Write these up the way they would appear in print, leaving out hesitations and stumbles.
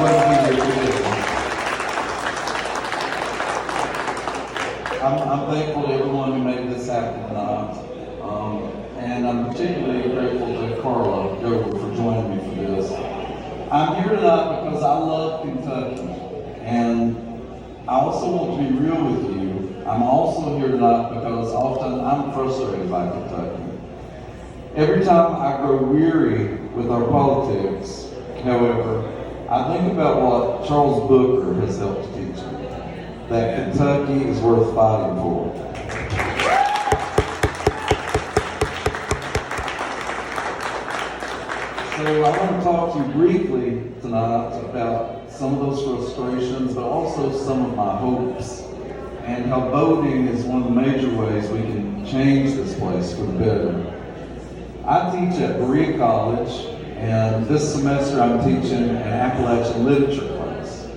wouldn't be here today. I'm thankful to everyone who made this happen tonight. And I'm particularly grateful to Carla Gover for joining me for this. I'm here tonight because I love Kentucky. And I also want to be real with you. I'm also here tonight because often I'm frustrated by Kentucky. Every time I grow weary with our politics, however, I think about what Charles Booker has helped to teach me, that Kentucky is worth fighting for. So I want to talk to you briefly tonight about some of those frustrations, but also some of my hopes, and how voting is one of the major ways we can change this place for the better. I teach at Brewery College, and this semester I'm teaching an Appalachian literature class.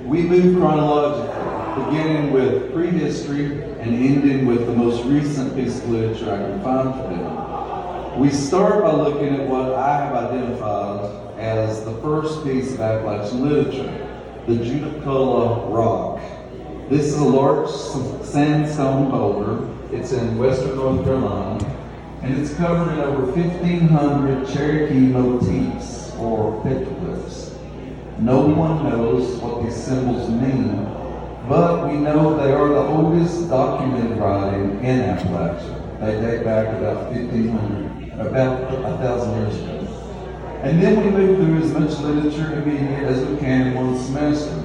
We move chronologically, beginning with prehistory and ending with the most recent piece of literature I can find for them. We start by looking at what I have identified as the first piece of Appalachian literature, the Judaculla Rock. This is a large sandstone boulder. It's in western North Carolina, and it's covered in over 1,500 Cherokee motifs or petroglyphs. No one knows what these symbols mean, but we know they are the oldest documented writing in Appalachia. They date back about 1,000 years ago. And then we move through as much literature and media as we can in one semester.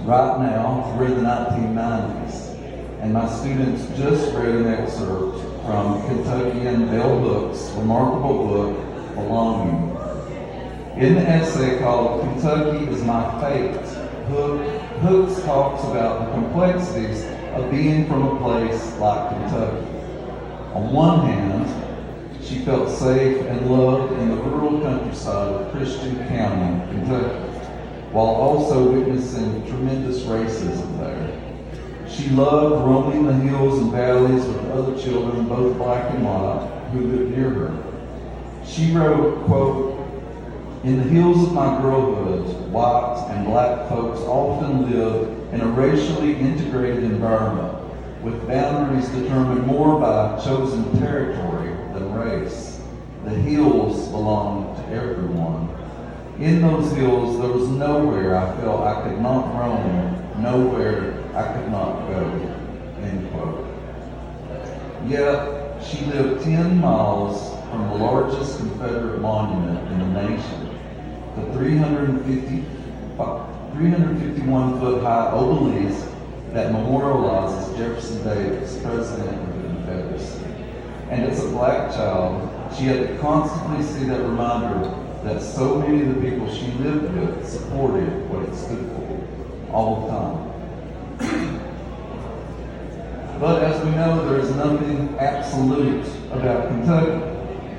Right now, we're in the 1990s, and my students just read an excerpt from Kentuckian Bell Hook's remarkable book, Belonging. In the essay called Kentucky is My Fate, Hooks talks about the complexities of being from a place like Kentucky. On one hand, she felt safe and loved in the rural countryside of Christian County, Kentucky, while also witnessing tremendous racism there. She loved roaming the hills and valleys with other children, both black and white, who lived near her. She wrote, quote, "In the hills of my girlhood, white and black folks often lived in a racially integrated environment, with boundaries determined more by chosen territory than race. The hills belonged to everyone. In those hills, there was nowhere I felt I could not roam, nowhere I could not go," end quote. Yet, she lived 10 miles from the largest Confederate monument in the nation, the 351-foot high obelisk that memorializes Jefferson Davis, President of the Confederacy. And as a black child, she had to constantly see that reminder that so many of the people she lived with supported what it stood for, all the time. But as we know, there is nothing absolute about Kentucky,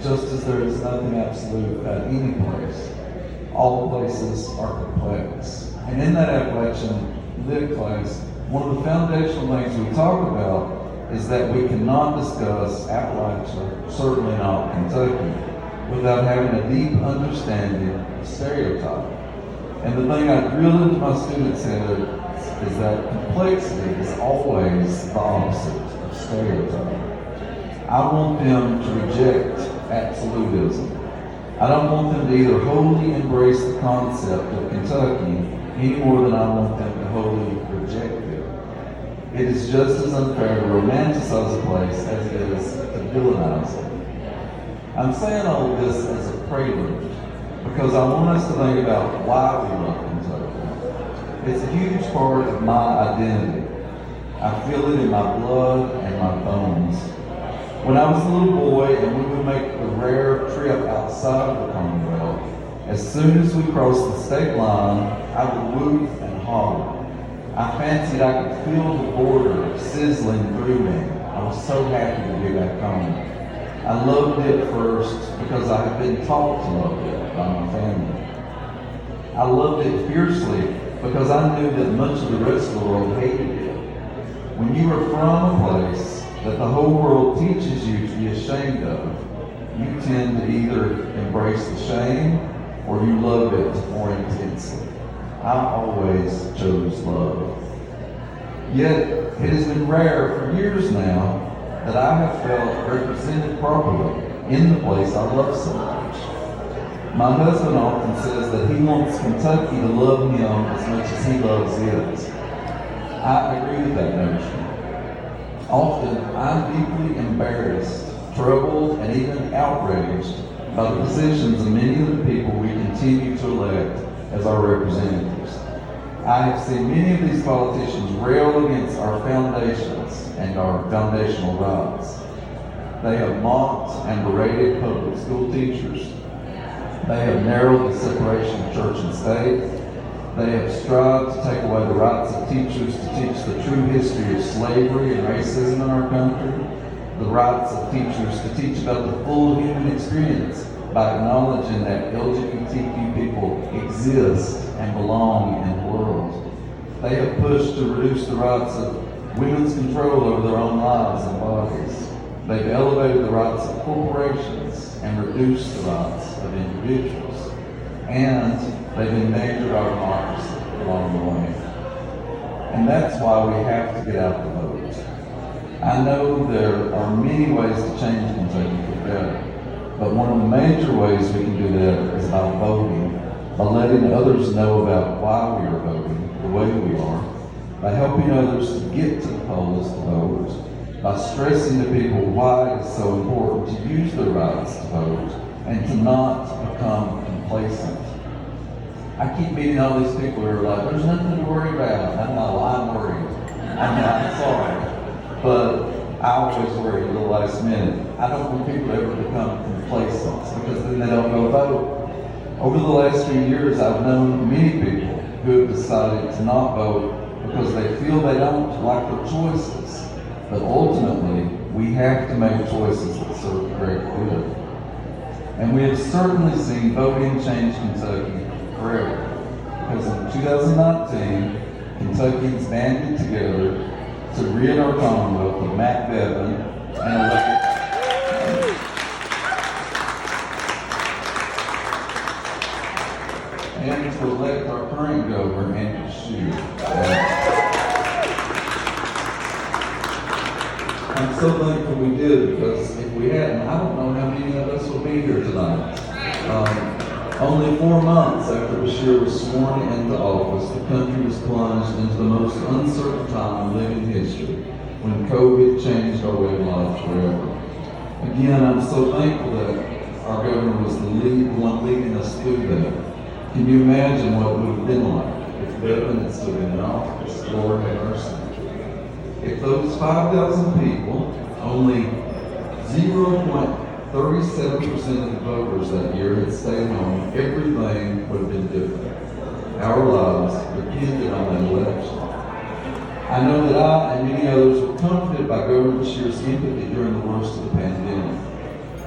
just as there is nothing absolute about any place. All places are complex. And in that Appalachian Lit class, one of the foundational things we talk about is that we cannot discuss Appalachia, certainly not Kentucky, without having a deep understanding of stereotype. And the thing I drill into my students' head is that complexity is always the opposite of stereotype. I want them to reject absolutism. I don't want them to either wholly embrace the concept of Kentucky any more than I want them to wholly reject it. It is just as unfair to romanticize a place as it is to villainize it. I'm saying all of this as a prelude because I want us to think about why we love Kentucky. It's a huge part of my identity. I feel it in my blood and my bones. When I was a little boy and we would make the rare trip outside of the Commonwealth, as soon as we crossed the state line, I would whoop and holler. I fancied I could feel the border sizzling through me. I was so happy to be back home. I loved it first because I had been taught to love it by my family. I loved it fiercely because I knew that much of the rest of the world hated it. When you are from a place that the whole world teaches you to be ashamed of, you tend to either embrace the shame or you love it more intensely. I always chose love. Yet, it has been rare for years now that I have felt represented properly in the place I love so much. My husband often says that he wants Kentucky to love him as much as he loves it. I agree with that notion. Often, I'm deeply embarrassed, troubled, and even outraged by the positions of many of the people we continue to elect as our representatives. I have seen many of these politicians rail against our foundations and our foundational rights. They have mocked and berated public school teachers. They have narrowed the separation of church and state. They have strived to take away the rights of teachers to teach the true history of slavery and racism in our country, the rights of teachers to teach about the full human experience by acknowledging that LGBTQ people exist and belong in the world. They have pushed to reduce the rights of women's control over their own lives and bodies. They've elevated the rights of corporations and reduced the rights of individuals. And they've endangered our democracy along the way. And that's why we have to get out the vote. I know there are many ways to change Kentucky for better, but one of the major ways we can do that is by voting, by letting others know about why we are voting the way we are, by helping others to get to the polls to vote, by stressing to people why it is so important to use their rights to vote and to not become complacent. I keep meeting all these people who are like, there's nothing to worry about. I'm not, well, I'm worried. I'm sorry. But I always worry at the last minute. I don't want people to ever become complacent because then they don't go vote. Over the last few years, I've known many people who have decided to not vote because they feel they don't like their choices. But ultimately, we have to make choices that serve the greater good. And we have certainly seen voting change Kentucky forever. Because in 2019, Kentuckians banded together to rid our Commonwealth of Matt Bevin and to elect our current governor, Andrew Scheer. I'm so thankful we did, because if we hadn't, I don't know how many of us will be here tonight. Only 4 months after Bashir was sworn into office, the country was plunged into the most uncertain time in living history, when COVID changed our way of life forever. Again, I'm so thankful that our governor was the one leading us through that. Can you imagine what it would have been like if Bevin had stood in office? Lord have mercy. If those 5,000 people, only 0.37% of the voters that year had stayed home, everything would have been different. Our lives depended on that election. I know that I and many others were comforted by Governor Bashir's empathy during the worst of the pandemic.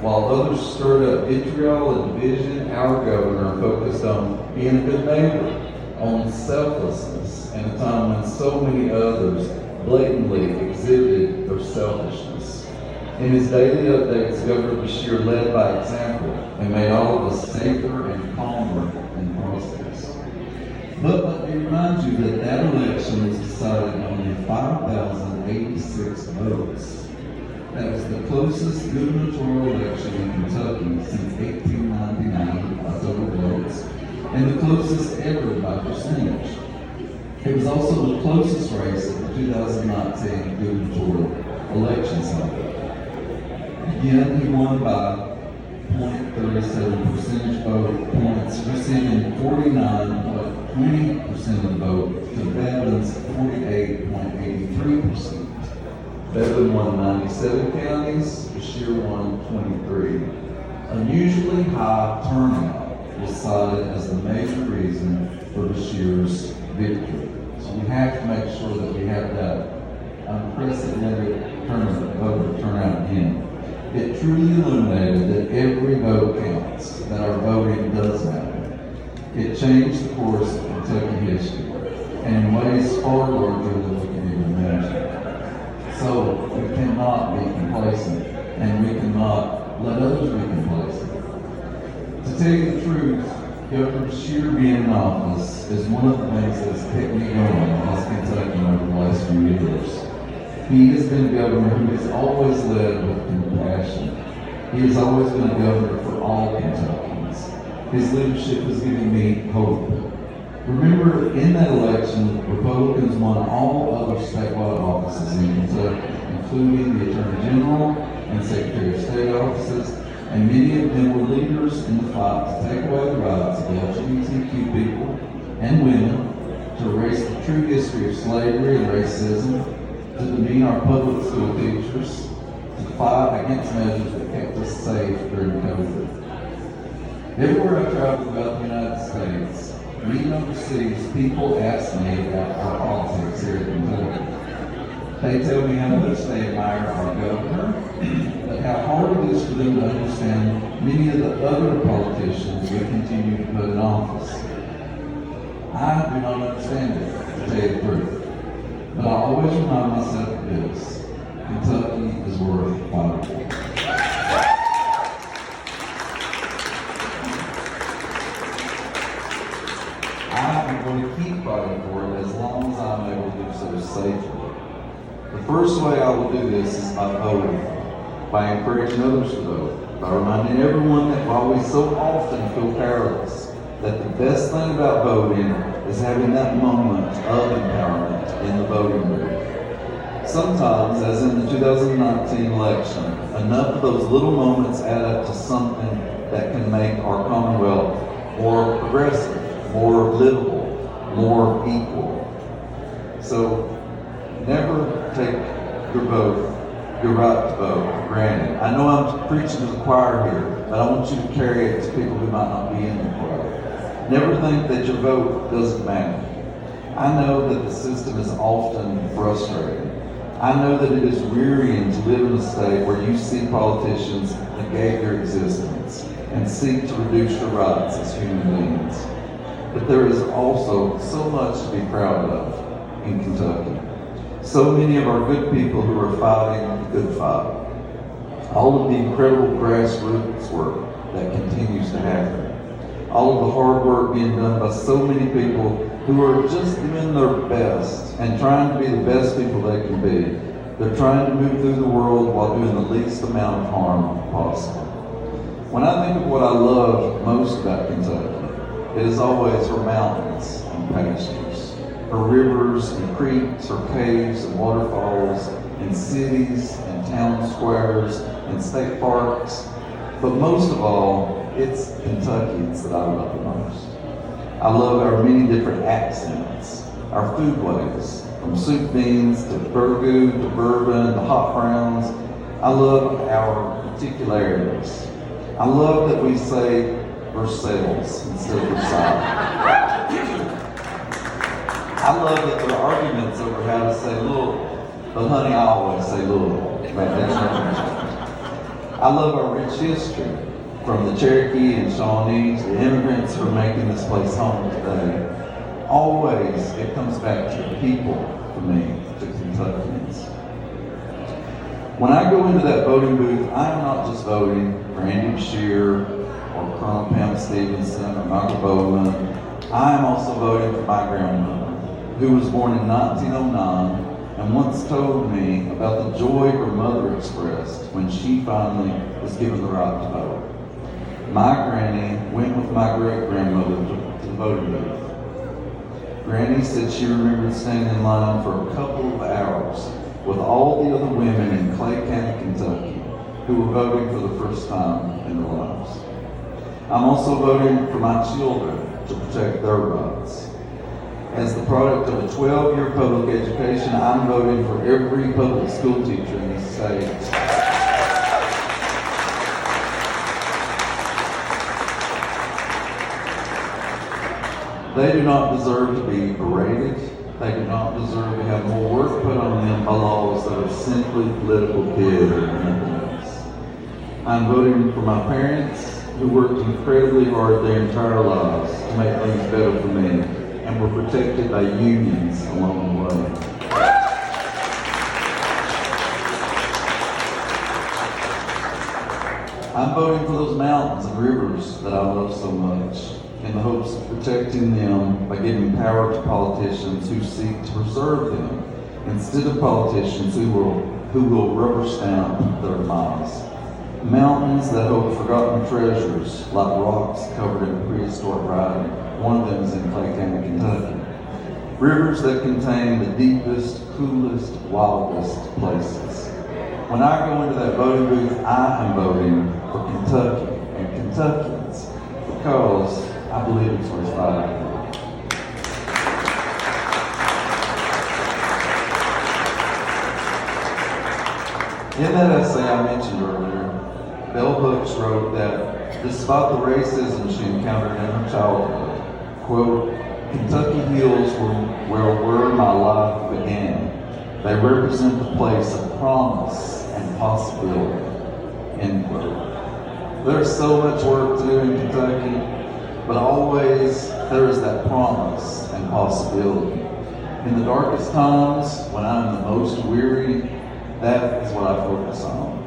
While others stirred up vitriol and division, our governor focused on being a good neighbor, on selflessness, in a time when so many others blatantly exhibited their selfishness. In his daily updates, Governor Bashir led by example and made all of us safer and calmer in the process. But let me remind you that that election was decided on only 5,086 votes. That was the closest gubernatorial election in Kentucky since 1899 by total votes, and the closest ever by percentage. It was also the closest race of the 2019 gubernatorial election cycle. Again, he won by 0.37 percentage vote points, receiving 49.20% of the vote to Bevin's 48.83%. Bevin won 97 counties, Bashir won 23. Unusually high turnout was cited as the major reason for Bashir's victory. So we have to make sure that we have that unprecedented voter turnout again. It truly illuminated that every vote counts, that our voting does matter. It changed the course of Kentucky history, and in ways far larger than we can even imagine. So we cannot be complacent, and we cannot let others be complacent. To tell you the truth, Governor Scheer being in office is one of the things that's kept me going as Kentucky over the last few years. He has been a governor who has always led with compassion. He has always been a governor for all Kentuckians. His leadership has given me hope. Remember, in that election, Republicans won all other statewide offices in Kentucky, including the Attorney General and Secretary of State offices, and many of them were leaders in the fight to take away the rights of LGBTQ people and women, to erase the true history of slavery and racism, to demean our public school teachers, to fight against measures that kept us safe during COVID. Everywhere I travel throughout the United States, and even overseas, people ask me about our politics here in Kentucky. They tell me how much they admire our governor, but how hard it is for them to understand many of the other politicians we continue to put in office. I do not understand it, to tell you the truth, but I always remind myself of this: Kentucky is worth fighting for. I am going to keep fighting for it as long as I'm able to do so safely. The first way I will do this is by voting, by encouraging others to vote, by reminding everyone that while we so often feel powerless, that the best thing about voting is having that moment of empowerment in the voting booth. Sometimes, as in the 2019 election, enough of those little moments add up to something that can make our Commonwealth more progressive, more livable, more equal. So never take your vote, your right to vote, for granted. I know I'm preaching to the choir here, but I want you to carry it to people who might not be in the choir. Never think that your vote doesn't matter. I know that the system is often frustrating. I know that it is wearying to live in a state where you see politicians negate your existence and seek to reduce your rights as human beings. But there is also so much to be proud of in Kentucky. So many of our good people who are fighting the good fight. All of the incredible grassroots work that continues to happen. All of the hard work being done by so many people who are just doing their best and trying to be the best people they can be. They're trying to move through the world while doing the least amount of harm possible. When I think of what I love most about Kentucky, it is always her mountains and pastures, her rivers and creeks, her caves and waterfalls, and cities and town squares and state parks. But most of all, it's Kentuckians that I love the most. I love our many different accents, our foodways, from soup beans to burgoo to bourbon to hot browns. I love our particularities. I love that we say Versailles instead of Versailles. I love that there are arguments over how to say little, but honey, I always say little. I love our rich history, from the Cherokee and Shawnees, the immigrants who are making this place home today. Always, it comes back to the people for me, to Kentuckians. When I go into that voting booth, I am not just voting for Andy Scheer or Colonel Pam Stevenson or Michael Bowman. I am also voting for my grandmother, who was born in 1909 and once told me about the joy her mother expressed when she finally was given the right to vote. My granny went with my great-grandmother to the voting booth. Granny said she remembered standing in line for a couple of hours with all the other women in Clay County, Kentucky, who were voting for the first time in their lives. I'm also voting for my children to protect their rights. As the product of a 12-year public education, I'm voting for every public school teacher in this state. They do not deserve to be berated. They do not deserve to have more work put on them by laws that are simply political theater and nothing else. I'm voting for my parents, who worked incredibly hard their entire lives to make things better for me, and were protected by unions along the way. I'm voting for those mountains and rivers that I love so much. in the hopes of protecting them by giving power to politicians who seek to preserve them, instead of politicians who will rubber stamp their demise. Mountains that hold forgotten treasures, like rocks covered in prehistoric writing. One of them is in Clay County, Kentucky. Rivers that contain the deepest, coolest, wildest places. When I go into that voting booth, I am voting for Kentucky and Kentuckians because I believe it's worth fighting for. In that essay I mentioned earlier, Bell Hooks wrote that despite the racism she encountered in her childhood, quote, Kentucky hills were my life began. They represent the place of promise and possibility, end quote. There's so much work to do in Kentucky, but always there is that promise and possibility. In the darkest times, when I'm the most weary, that is what I focus on.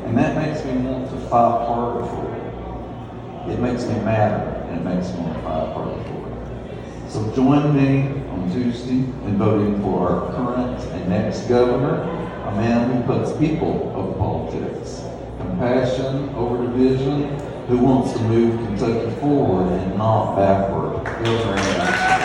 And that makes me want to fight harder for it. It makes me matter, and it makes me want to fight harder for it. So join me on Tuesday in voting for our current and next governor, a man who puts people over politics, compassion over division, who wants to move Kentucky forward and not backward. Governor